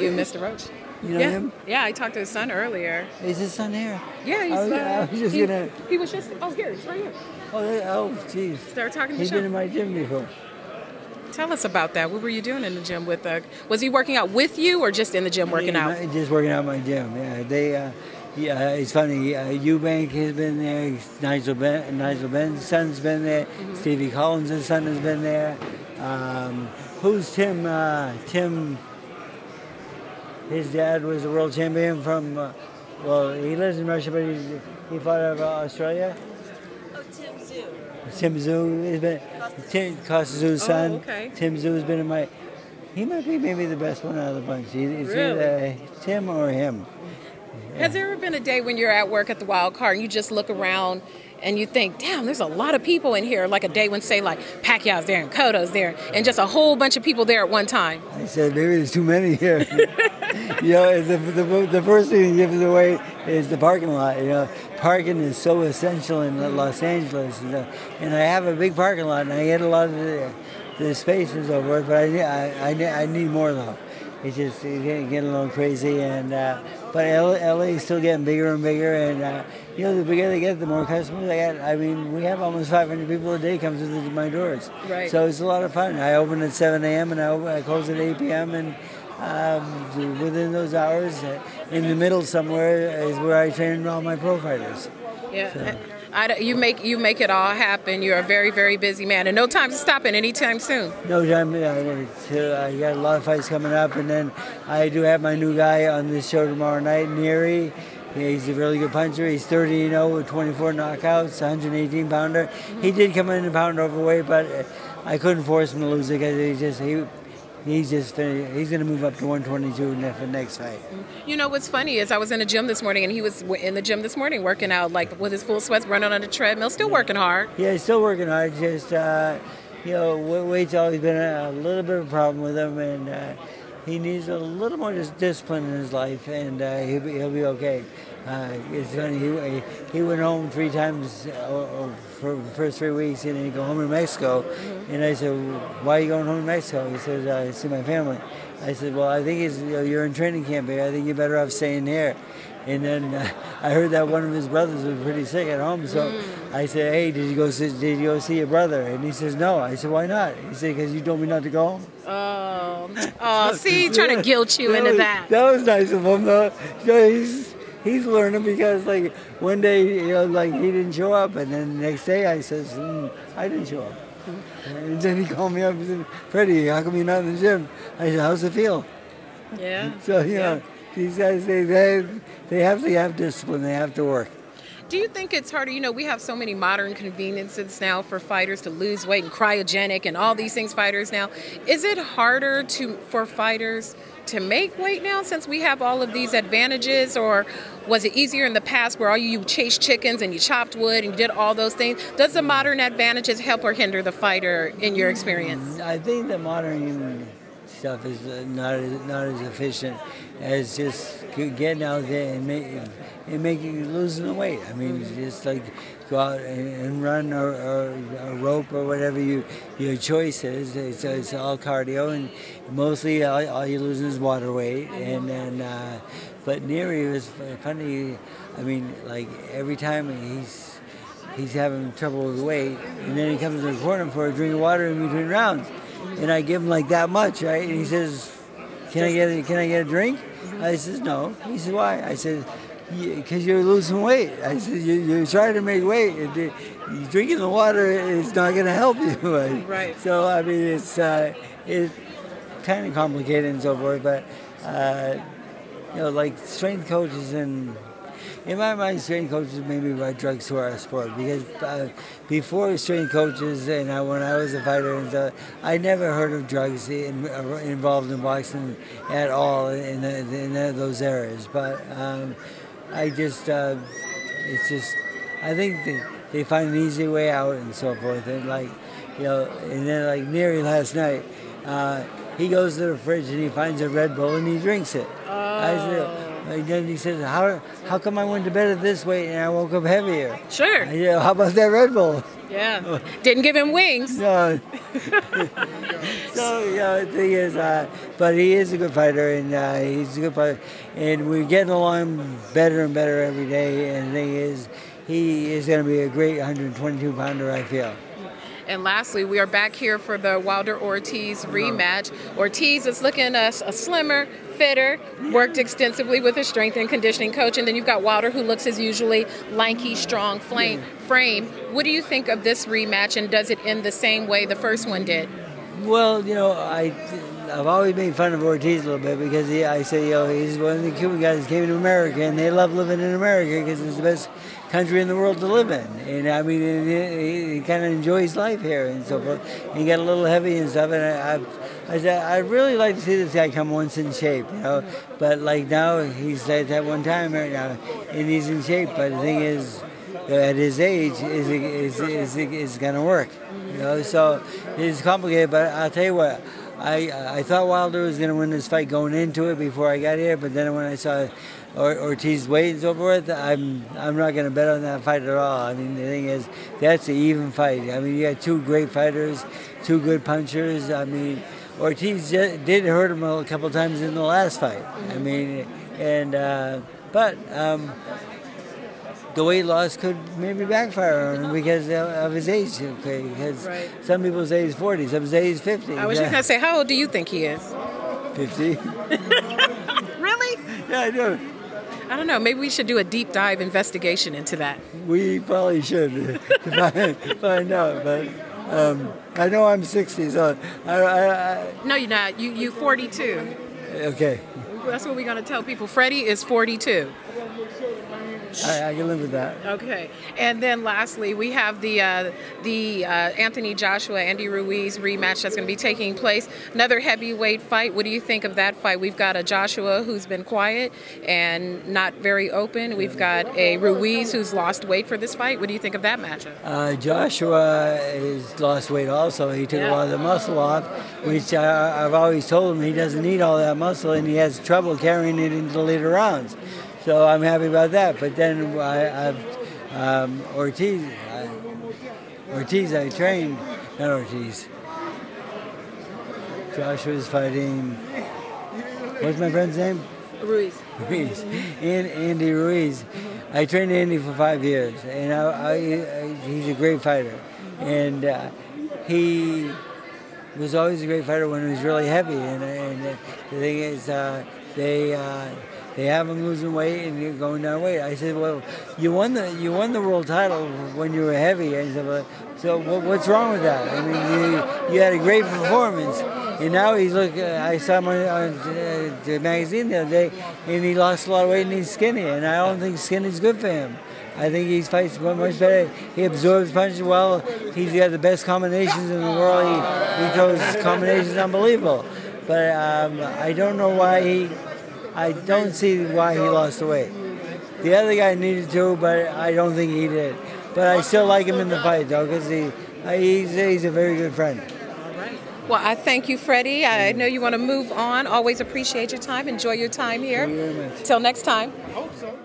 You, Mr. Roach. You know Yeah, him? yeah. I talked to his son earlier. Is his son here? Yeah, he's. I was just gonna. He was just. Oh, here, he's right here. Oh, jeez. Start talking to He's Sean. been in my gym before. Tell us about that. What were you doing in the gym with? Was he working out with you, or just in the gym working out? Just working out in my gym. Yeah, yeah, it's funny. Eubank has been there. Nigel Benn's son's been there. Mm-hmm. Stevie Collins' son has been there. Who's Tim? Tim. His dad was a world champion from. Well, he lives in Russia, but he fought out of Australia. Oh, Tim Zhu. Tim Zhu has been. Costa Zhu's son. Oh, okay. Tim Zhu has been in my. He might be maybe the best one out of the bunch. It's Really? either Tim or him. Has there ever been a day when you're at work at the Wild Card and you just look around and you think, damn, there's a lot of people in here, like a day when, say, like Pacquiao's there and Cotto's there, and just a whole bunch of people there at one time? I said, maybe there's too many here. You know, the first thing that gives it away is the parking lot. You know, parking is so essential in Los Angeles. And I have a big parking lot, and I get a lot of the space and so forth, but I need more, though. It's just getting a little crazy, and but LA is still getting bigger and bigger, and you know, the bigger they get, the more customers I get. I mean, we have almost 500 people a day come through my doors, right? So it's a lot of fun. I open at 7 a.m. and I close at 8 p.m. and within those hours, in the middle somewhere is where I train all my pro fighters. Yeah. So. You make it all happen. You're a very, very busy man, and no time to stop it anytime soon. No time. I got a lot of fights coming up, and then I do have my new guy on this show tomorrow night, Nery. He's a really good puncher. He's 30-0 with 24 knockouts, 118 pounder. He did come in a pound overweight, but I couldn't force him to lose it because he's going to move up to 122 for the next fight. You know what's funny is I was in the gym this morning, and he was in the gym this morning working out, like with his full sweats, running on the treadmill, still working hard. Yeah, he's still working hard. Just you know, weight's always been a little bit of a problem with him, and he needs a little more discipline in his life, and he'll be okay. It's funny. He went home 3 times for the first 3 weeks, and then he go home to Mexico. Mm-hmm. And I said, "Why are you going home to Mexico?" He says, "I see my family." I said, "Well, I think you're in training camp here. I think you're better off staying here." And then I heard that one of his brothers was pretty sick at home, so I said, "Hey, did you go see your brother?" And he says, "No." I said, "Why not?" He said, "Because you told me not to go home." Oh, see, trying to guilt you into that. That was nice of him, though. You know, he's learning because, like, one day, you know, like, he didn't show up, and then the next day I says, I didn't show up. And then he called me up and said, "Freddie, how come you're not in the gym?" I said, "How's it feel?" Yeah. So, you know, these guys, they have to have discipline. They have to work. Do you think it's harder? You know, we have so many modern conveniences now for fighters to lose weight and cryogenic and all these things fighters now. Is it harder for fighters to make weight now since we have all of these advantages, or was it easier in the past where all you chased chickens and you chopped wood and you did all those things? Does the modern advantages help or hinder the fighter in your experience? I think the modern stuff is not as efficient as just getting out there and making losing the weight. I mean, just like go out and run or rope or whatever your choice is. It's all cardio, and mostly all you're losing is water weight. And then, but Nery was funny. I mean, like every time he's having trouble with weight, and then he comes to the corner for a drink of water in between rounds, and I give him like that much, right? And he says, "Can I get a drink?" I says, "No." He says, "Why?" I said, "Because you're losing weight." I said, "You're trying to make weight. Drinking the water is not going to help you." Right. So I mean, it's kind of complicated and so forth, but you know, like strength coaches and. In my mind, strength coaches maybe brought drugs to our sport because before strength coaches and when I was a fighter and stuff, I never heard of drugs involved in boxing at all in those areas. But I just, it's just, I think they find an easy way out and so forth. And like, you know, and then like Nery last night, he goes to the fridge and he finds a Red Bull and he drinks it. Oh. I said, And then he says, how come I went to bed at this weight and I woke up heavier? Sure. I said, how about that Red Bull? Yeah. Didn't give him wings. No. So, the thing is, but he is a good fighter, and he's a good fighter. And we're getting along better and better every day. And the thing is, he is going to be a great 122-pounder, I feel. And lastly, we are back here for the Wilder-Ortiz rematch. Ortiz is looking a slimmer, fitter, worked extensively with his strength and conditioning coach. And then you've got Wilder, who looks his usually lanky, strong frame. What do you think of this rematch, and does it end the same way the first one did? Well, I've always made fun of Ortiz a little bit because I say, he's one of the Cuban guys that came to America, and they love living in America because it's the best country in the world to live in. And I mean, he kind of enjoys life here and so forth. And he got a little heavy and stuff. And I said, I'd really like to see this guy come once in shape, But like now, he's at that one time right now, and he's in shape. But the thing is, at his age, is going to work, So it's complicated. But I'll tell you what. I thought Wilder was going to win this fight going into it before I got here, but then when I saw Ortiz's weight and so forth, I'm not going to bet on that fight at all. I mean, the thing is, that's an even fight. I mean, you got two great fighters, two good punchers. I mean, Ortiz did hurt him a couple times in the last fight. I mean, but the weight loss could maybe backfire on him because of his age. Okay, because some people say he's 40, some say he's 50. I was just going to say, how old do you think he is? 50. Really? Yeah, I do. I don't know. Maybe we should do a deep dive investigation into that. We probably should to find out. But I know I'm 60, so No, you're not. You 42. Okay. That's what we're going to tell people. Freddy is 42. I can live with that. Okay. And then lastly, we have the Anthony Joshua, Andy Ruiz rematch that's going to be taking place. Another heavyweight fight. What do you think of that fight? We've got a Joshua who's been quiet and not very open. We've got a Ruiz who's lost weight for this fight. What do you think of that matchup? Joshua has lost weight also. He took a lot of the muscle off, which I've always told him he doesn't need all that muscle, and he has trouble carrying it into the later rounds. So I'm happy about that. But then I've Ortiz, I trained, not Ortiz. Joshua's fighting, what's my friend's name? Ruiz. Andy Ruiz. I trained Andy for 5 years, and he's a great fighter. And he was always a great fighter when he was really heavy. And the thing is, they have him losing weight and you're going down weight. I said, well, you won the world title when you were heavy. I said, well, so what's wrong with that? I mean, you had a great performance, and now he's I saw him on the magazine the other day, and he lost a lot of weight and he's skinny, and I don't think skinny's good for him. I think he fights much better. He absorbs punches well. He's got the best combinations in the world. He throws combinations unbelievable. But I don't know why I don't see why he lost the weight. The other guy needed to, but I don't think he did. But I still like him in the fight, though, because he's a very good friend. All right. Well, I thank you, Freddie. I know you want to move on. Always appreciate your time. Enjoy your time here. Thank you very much. Till next time. I hope so.